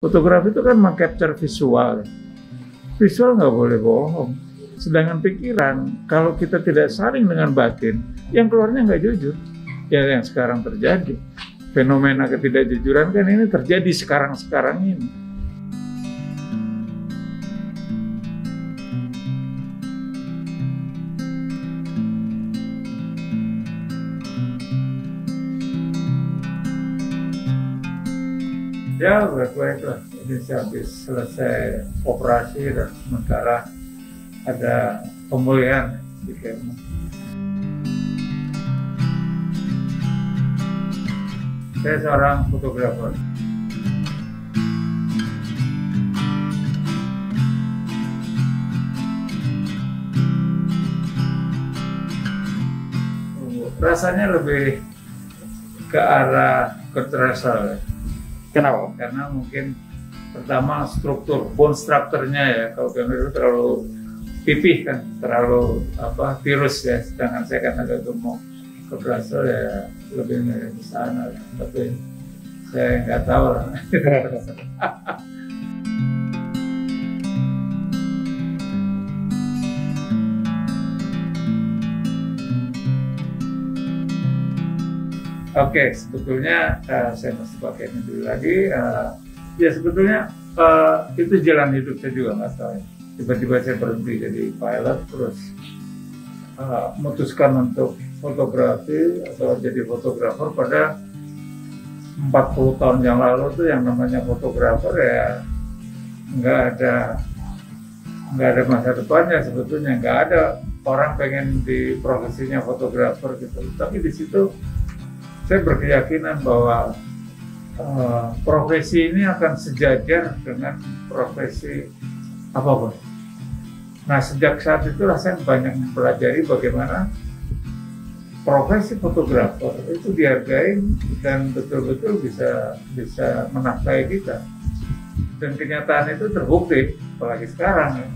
Fotografi itu kan meng-capture visual. Visual nggak boleh bohong. Sedangkan pikiran, kalau kita tidak saling dengan batin, yang keluarnya nggak jujur. Ya yang sekarang terjadi. Fenomena ketidakjujuran kan ini terjadi sekarang-sekarang ini. Ya baik-baik lah, ini habis selesai operasi dan sementara ada pemulihan di kemo. Saya seorang fotografer. Rasanya lebih ke arah controversial ya. Kenapa? Karena mungkin pertama struktur, bone structure-nya ya, kalau gambar itu terlalu pipih kan, terlalu virus ya, sedangkan saya kan agak gemuk, ke Brazil ya lebih mirip ke sana, tapi saya nggak tahu lah. Oke, sebetulnya saya mesti pakai ini dulu lagi. Ya sebetulnya itu jalan hidup saya juga nggak tahu. Tiba-tiba saya berhenti jadi pilot, terus memutuskan untuk fotografi atau jadi fotografer pada 40 tahun yang lalu tuh yang namanya fotografer ya nggak ada masa depannya sebetulnya, nggak ada orang pengen di profesinya fotografer gitu. Tapi di situ saya berkeyakinan bahwa profesi ini akan sejajar dengan profesi apapun. Nah sejak saat itulah saya banyak mempelajari bagaimana profesi fotografer itu dihargai dan betul-betul bisa menafkahi kita. Dan kenyataan itu terbukti, apalagi sekarang ya.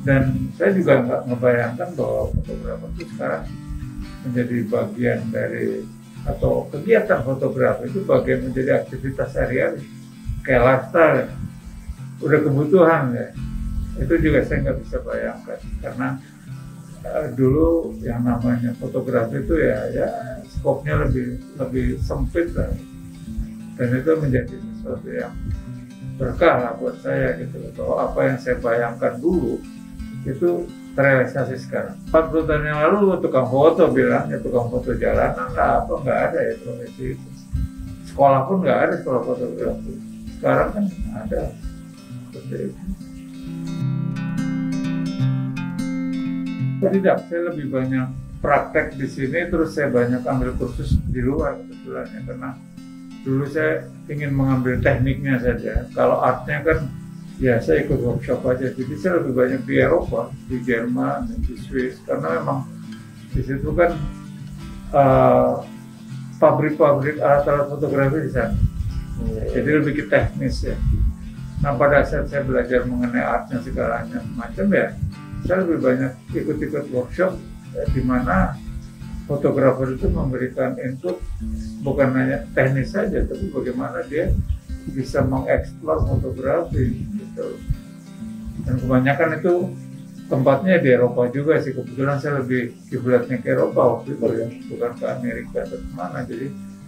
Dan saya juga nggak ngebayangkan bahwa fotografer itu sekarang menjadi bagian dari atau kegiatan fotografi itu bagian menjadi aktivitas sehari-hari kayak lifestyle ya. Udah kebutuhan ya, itu juga saya nggak bisa bayangkan karena dulu yang namanya fotografi itu ya skopnya lebih sempit lah, dan itu menjadi sesuatu yang berkah lah buat saya gitu, bahwa apa yang saya bayangkan dulu itu terrealisasi sekarang. 40 tahun yang lalu tukang foto bilangnya tukang foto jalanan lah nggak ada ya profesi itu. Sekolah pun nggak ada sekolah fotografi. Sekarang kan ada seperti itu. Tidak, saya lebih banyak praktek di sini, terus saya banyak ambil kursus di luar kebetulannya karena dulu saya ingin mengambil tekniknya saja. Kalau artnya kan ya saya ikut workshop aja, jadi saya lebih banyak di Eropa, di Jerman, di Swiss, karena memang di situ kan pabrik-pabrik alat-alat fotografi di sana, jadi lebih ke teknis ya. Nah pada saat saya belajar mengenai artnya segalanya macam ya, saya lebih banyak ikut-ikut workshop ya, di mana fotografer itu memberikan input bukan hanya teknis saja, tapi bagaimana dia bisa mengeksplor fotografi gitu. Dan kebanyakan itu tempatnya di Eropa juga sih, kebetulan saya lebih kiblatnya ke Eropa waktu itu ya, bukan ke Amerika atau kemana. Jadi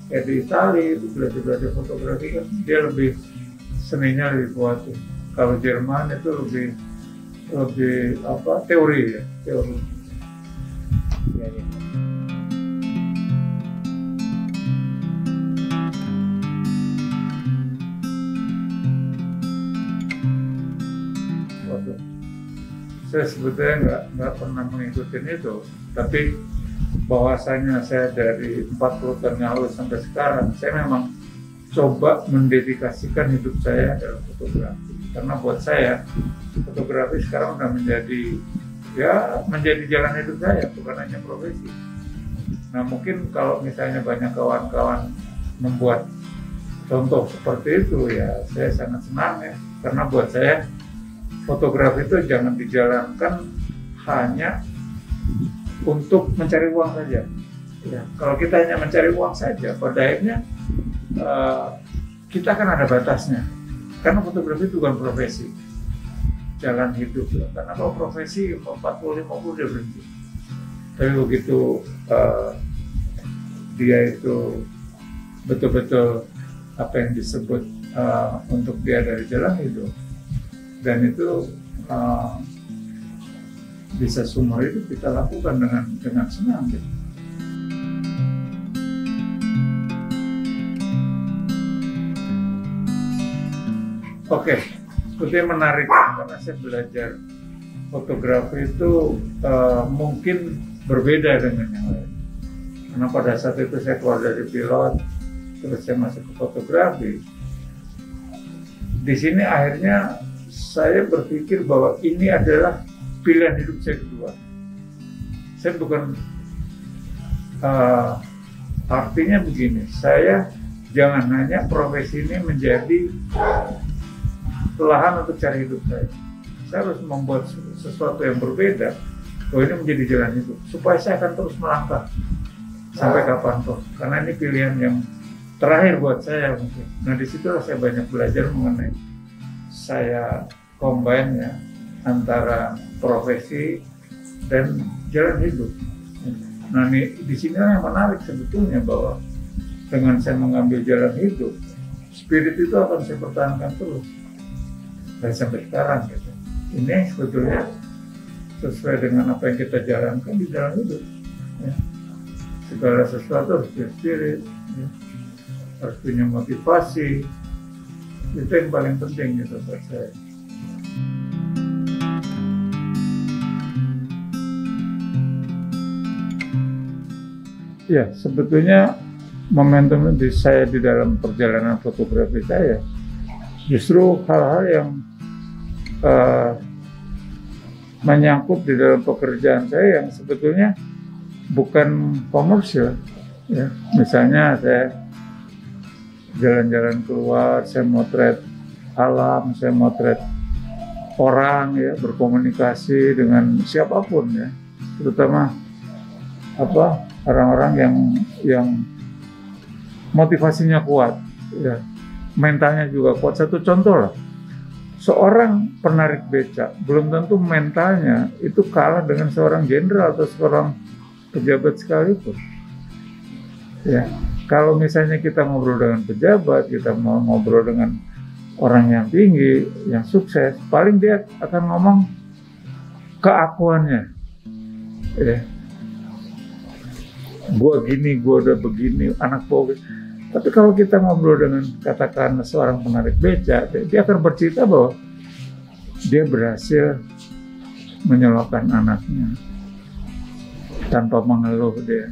kayak di Italia itu belajar fotografi kan dia lebih seninya lebih kuat ya. Kalau Jerman itu lebih teori ya, teori. Ya. Saya sebetulnya nggak pernah mengikuti itu, tapi bahwasanya saya dari 40 tahun yang lalu sampai sekarang, saya memang coba mendedikasikan hidup saya dalam fotografi. Karena buat saya, fotografi sekarang udah menjadi jalan hidup saya, bukan hanya profesi. Nah mungkin kalau misalnya banyak kawan-kawan membuat contoh seperti itu, ya saya sangat senang ya, karena buat saya fotografi itu jangan dijalankan hanya untuk mencari uang saja. Ya, kalau kita hanya mencari uang saja, pada akhirnya kita kan ada batasnya. Karena fotografi itu bukan profesi, jalan hidup. Karena kalau profesi 40-50 dia berhenti. Tapi begitu dia itu betul-betul apa yang disebut untuk dia dari jalan hidup, dan itu bisa seumur hidup kita lakukan dengan senang gitu. Oke, sebetulnya menarik karena saya belajar fotografi itu mungkin berbeda dengan yang lain. Karena pada saat itu saya keluar dari pilot, terus saya masuk ke fotografi. Di sini akhirnya saya berpikir bahwa ini adalah pilihan hidup saya kedua. Saya bukan artinya begini, saya jangan hanya profesi ini menjadi lahan untuk cari hidup saya. Saya harus membuat sesuatu yang berbeda, bahwa ini menjadi jalan hidup, supaya saya akan terus melangkah sampai kapanpun. Karena ini pilihan yang terakhir buat saya mungkin. Nah disitulah saya banyak belajar mengenai saya combine ya antara profesi dan jalan hidup. Nah di sini yang menarik sebetulnya bahwa dengan saya mengambil jalan hidup, spirit itu akan saya pertahankan terus. Dan sampai sekarang gitu. Ini sebetulnya sesuai dengan apa yang kita jalankan di dalam hidup. Ya. Segala sesuatu harus spirit, ya. Harus punya motivasi. Itu yang paling penting gitu buat saya. Ya, sebetulnya momentum di saya di dalam perjalanan fotografi saya justru hal-hal yang menyangkut di dalam pekerjaan saya yang sebetulnya bukan komersil. Ya. Misalnya saya jalan-jalan keluar, saya motret alam, saya motret orang ya, berkomunikasi dengan siapapun ya, terutama orang-orang yang motivasinya kuat ya, mentalnya juga kuat. Satu contoh lah, seorang penarik becak belum tentu mentalnya itu kalah dengan seorang jenderal atau seorang pejabat sekalipun. Ya, kalau misalnya kita ngobrol dengan pejabat, kita mau ngobrol dengan orang yang tinggi, yang sukses, paling dia akan ngomong keakuannya. Ya, gua gini, gua udah begini, anak gua. Tapi kalau kita ngobrol dengan katakan seorang penarik becak, dia akan bercerita bahwa dia berhasil menyelokkan anaknya tanpa mengeluh dia.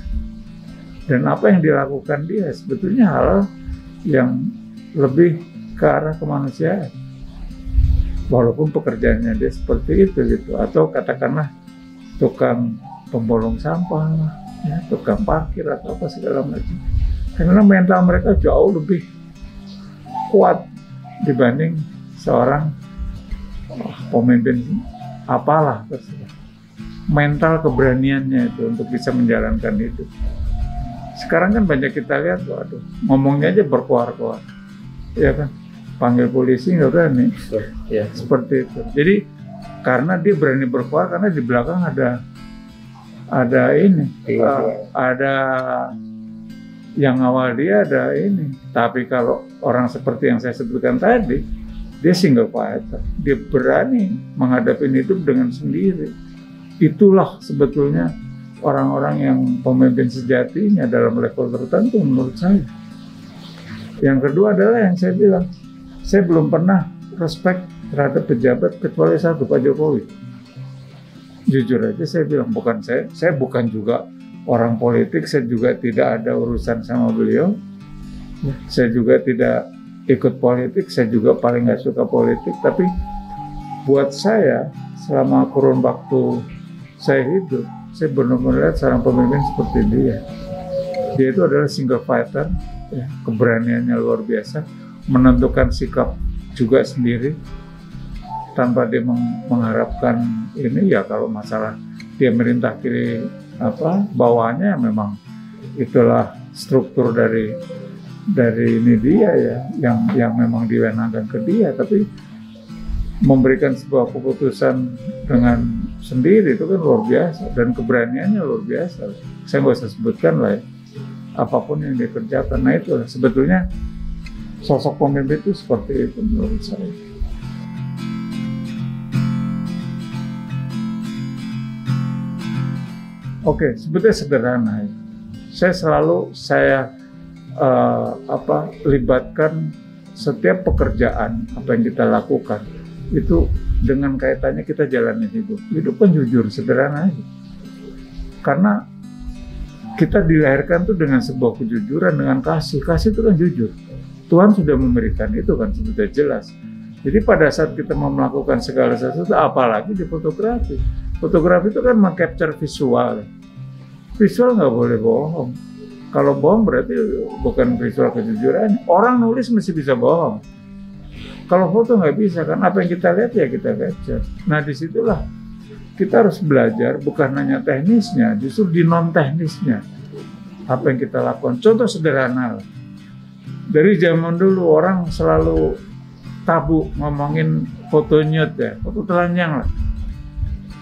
Dan apa yang dilakukan dia sebetulnya hal yang lebih ke arah kemanusiaan. Walaupun pekerjaannya dia seperti itu gitu, atau katakanlah tukang pembolong sampah, ya, tukang parkir atau apa segala macam. Karena mental mereka jauh lebih kuat dibanding seorang pemimpin apalah. Mental keberaniannya itu untuk bisa menjalankan itu. Sekarang kan banyak kita lihat, waduh, ngomongnya aja berkoar-koar, ya kan? Panggil polisi nggak berani, ya. Seperti itu. Jadi karena dia berani berkoar, karena di belakang ada ini, ada yang awal dia ada ini. Tapi kalau orang seperti yang saya sebutkan tadi, dia single fighter, dia berani menghadapi hidup dengan sendiri. Itulah sebetulnya orang-orang yang pemimpin sejatinya dalam level tertentu menurut saya. Yang kedua adalah yang saya bilang, saya belum pernah respect terhadap pejabat kecuali satu, Pak Jokowi. Jujur aja saya bilang, saya bukan juga orang politik, saya juga tidak ada urusan sama beliau. Saya juga tidak ikut politik, saya juga paling nggak suka politik. Tapi buat saya, selama kurun waktu saya hidup, saya benar-benar lihat seorang pemimpin seperti dia. Dia itu adalah single fighter, ya, keberaniannya luar biasa, menentukan sikap juga sendiri, tanpa dia mengharapkan ini. Ya kalau masalah dia merintah kiri bawahannya, memang itulah struktur dari dari ini dia ya, yang memang diwenangkan ke dia, tapi memberikan sebuah keputusan dengan sendiri itu kan luar biasa, dan keberaniannya luar biasa. Saya nggak usah sebutkan lah ya, apapun yang dia kerjakan. Nah itu sebetulnya sosok pemimpin itu seperti itu menurut saya. Oke, sebetulnya sederhana ya. Saya selalu libatkan setiap pekerjaan apa yang kita lakukan itu dengan kaitannya kita jalani hidup. Hidup kan jujur, sederhana aja. Karena kita dilahirkan tuh dengan sebuah kejujuran, dengan kasih. Kasih itu kan jujur. Tuhan sudah memberikan itu kan sudah jelas. Jadi pada saat kita mau melakukan segala sesuatu, apalagi di fotografi. Fotografi itu kan meng-capture visual. Visual nggak boleh bohong. Kalau bohong berarti bukan visual kejujuran. Orang nulis mesti bisa bohong. Kalau foto nggak bisa kan, apa yang kita lihat ya kita capture. Nah disitulah kita harus belajar bukan hanya teknisnya, justru di non teknisnya apa yang kita lakukan. Contoh sederhana, dari zaman dulu orang selalu tabu ngomongin foto nude ya, foto telanjang lah.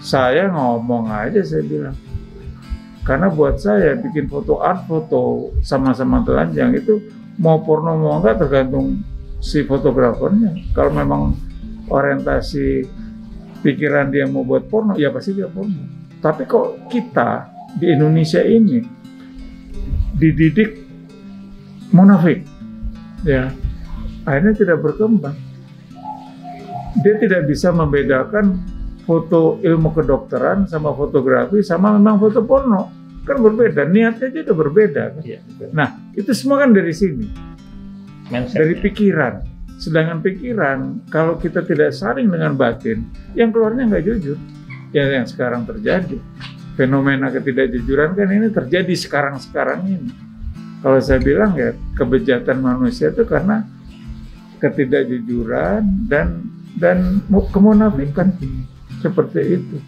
Saya ngomong aja, saya bilang, karena buat saya bikin foto art, foto sama-sama telanjang itu mau porno mau enggak tergantung si fotografernya. Kalau memang orientasi pikiran dia mau buat porno, ya pasti dia porno. Tapi kok kita di Indonesia ini dididik munafik, ya akhirnya tidak berkembang. Dia tidak bisa membedakan foto ilmu kedokteran sama fotografi sama memang foto porno, kan berbeda, niatnya juga berbeda kan? Ya, nah itu semua kan dari sini. Dari pikiran. Sedangkan pikiran kalau kita tidak saring dengan batin, yang keluarnya nggak jujur. Ya yang sekarang terjadi, fenomena ketidakjujuran kan ini terjadi sekarang ini. Kalau saya bilang ya kebejatan manusia itu karena ketidakjujuran dan kemunafikan seperti itu.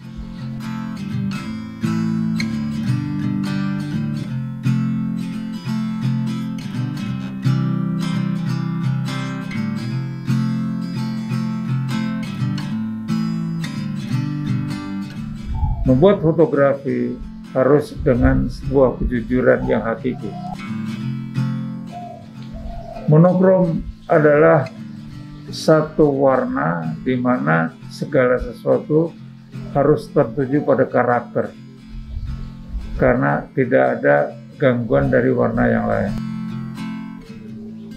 Membuat fotografi harus dengan sebuah kejujuran yang hakiki. Monokrom adalah satu warna di mana segala sesuatu harus tertuju pada karakter, karena tidak ada gangguan dari warna yang lain.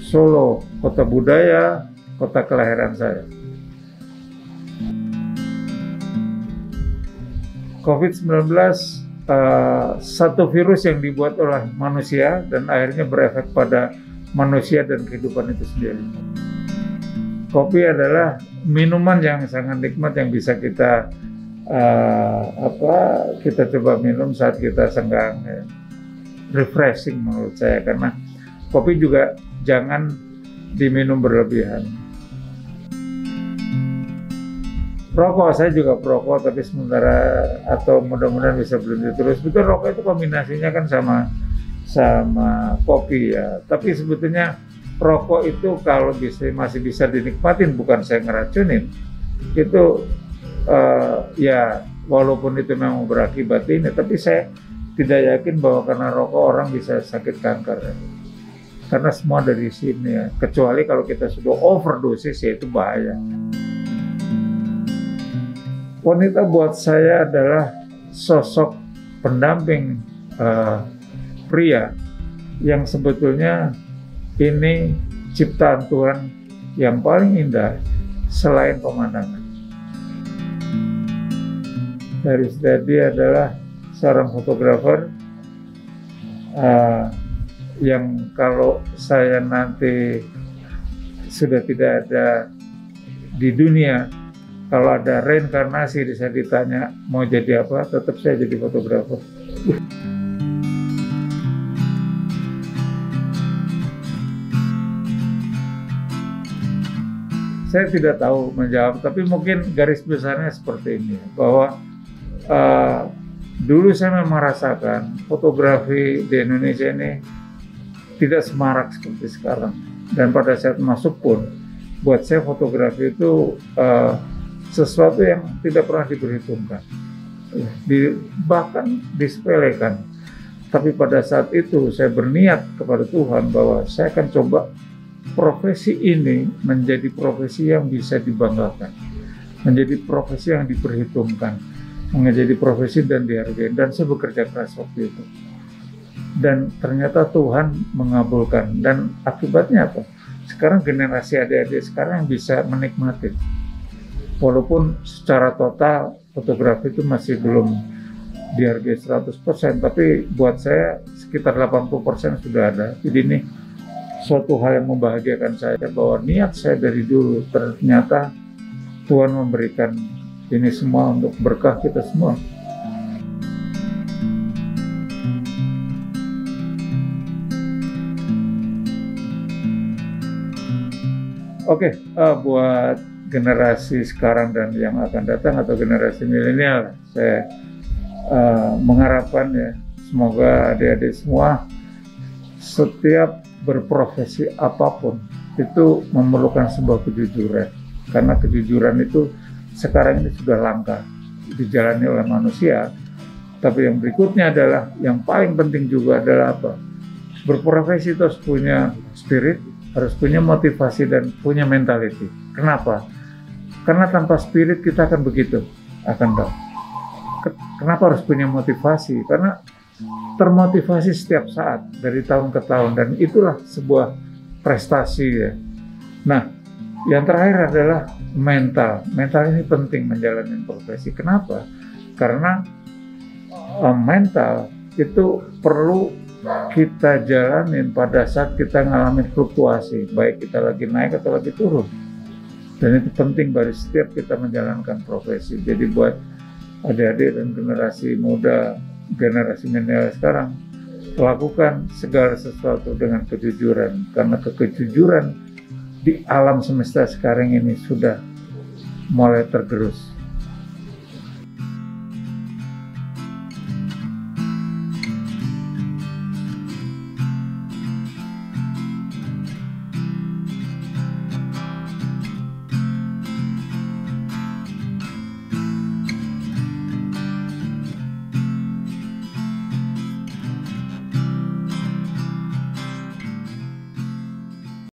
Solo, kota budaya, kota kelahiran saya. COVID-19 satu virus yang dibuat oleh manusia dan akhirnya berefek pada manusia dan kehidupan itu sendiri. Kopi adalah minuman yang sangat nikmat yang bisa kita kita coba minum saat kita senggang, ya. Refreshing menurut saya, karena kopi juga jangan diminum berlebihan. Rokok, saya juga perokok, tapi sementara atau mudah-mudahan bisa berhenti terus. Betul, rokok itu kombinasinya kan sama kopi ya. Tapi sebetulnya rokok itu kalau masih bisa dinikmatin, bukan saya ngeracunin. Itu ya walaupun itu memang berakibat ini, tapi saya tidak yakin bahwa karena rokok orang bisa sakit kanker. Ya. Karena semua dari sini ya. Kecuali kalau kita sudah overdosis ya itu bahaya. Wanita buat saya adalah sosok pendamping pria yang sebetulnya ini ciptaan Tuhan yang paling indah selain pemandangan. Dari dia adalah seorang fotografer yang kalau saya nanti sudah tidak ada di dunia, kalau ada reinkarnasi saya ditanya mau jadi apa, tetap saya jadi fotografer. Saya tidak tahu menjawab, tapi mungkin garis besarnya seperti ini, bahwa dulu saya memang merasakan fotografi di Indonesia ini tidak semarak seperti sekarang. Dan pada saat masuk pun, buat saya fotografi itu sesuatu yang tidak pernah diperhitungkan, bahkan disepelekan. Tapi pada saat itu saya berniat kepada Tuhan bahwa saya akan coba profesi ini menjadi profesi yang bisa dibanggakan, menjadi profesi yang diperhitungkan, menjadi profesi dan dihargai. Dan saya bekerja keras waktu itu. Dan ternyata Tuhan mengabulkan. Dan akibatnya apa? Sekarang generasi adik-adik sekarang yang bisa menikmati. Walaupun secara total fotografi itu masih belum dihargai 100%, tapi buat saya sekitar 80% sudah ada. Jadi ini suatu hal yang membahagiakan saya bahwa niat saya dari dulu ternyata Tuhan memberikan ini semua untuk berkah kita semua. Oke, buat generasi sekarang dan yang akan datang atau generasi milenial, saya mengharapkan ya, semoga adik-adik semua setiap berprofesi apapun itu memerlukan sebuah kejujuran, karena kejujuran itu sekarang ini sudah langka dijalani oleh manusia. Tapi yang berikutnya adalah, yang paling penting juga adalah apa? Berprofesi itu harus punya spirit, harus punya motivasi dan punya mentality. Kenapa? Karena tanpa spirit kita akan begitu, akan down. Kenapa harus punya motivasi? Karena termotivasi setiap saat dari tahun ke tahun, dan itulah sebuah prestasi ya. Nah, yang terakhir adalah mental. Mental ini penting menjalani profesi. Kenapa? Karena mental itu perlu kita jalanin pada saat kita ngalamin fluktuasi, baik kita lagi naik atau lagi turun. Dan itu penting bagi setiap kita menjalankan profesi. Jadi buat adik-adik dan generasi muda, generasi milenial sekarang, lakukan segala sesuatu dengan kejujuran, karena kejujuran di alam semesta sekarang ini sudah mulai tergerus.